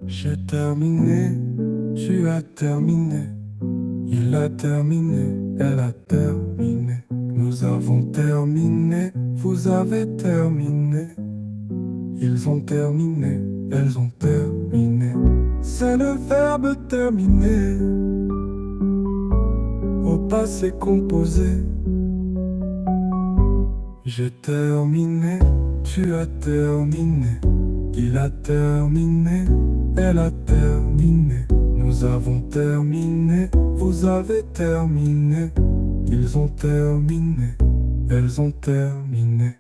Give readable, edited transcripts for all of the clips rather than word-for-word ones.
J'ai terminé, tu as terminé, il a terminé, elle a terminé. Nous avons terminé, vous avez terminé, ils ont terminé, elles ont terminé. C'est le verbe terminer, au passé composé. J'ai terminé, tu as terminé, il a terminé, elle a terminé. Nous avons terminé, vous avez terminé, ils ont terminé, elles ont terminé.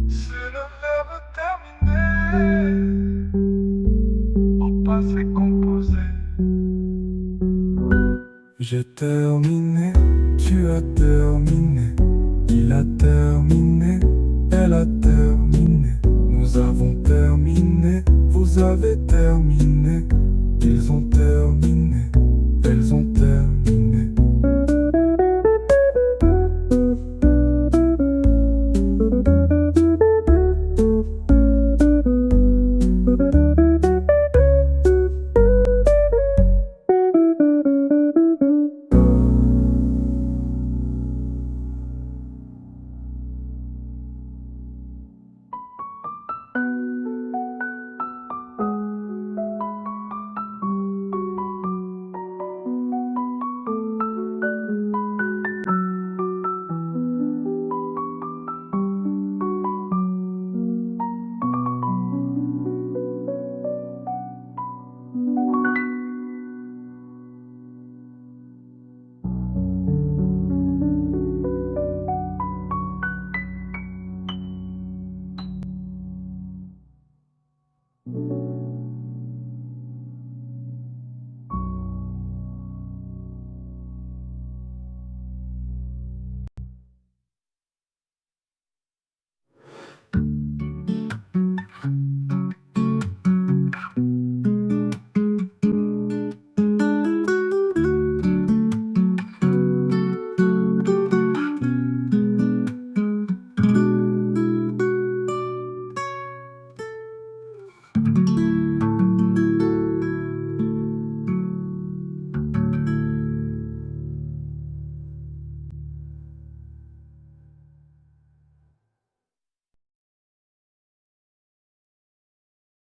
C'est le verbe terminer, au passé composé. J'ai terminé, tu as terminé, il a terminé, elle a terminé. Nous avons terminé, vous avez terminé, ils ont terminé, elles ont terminé.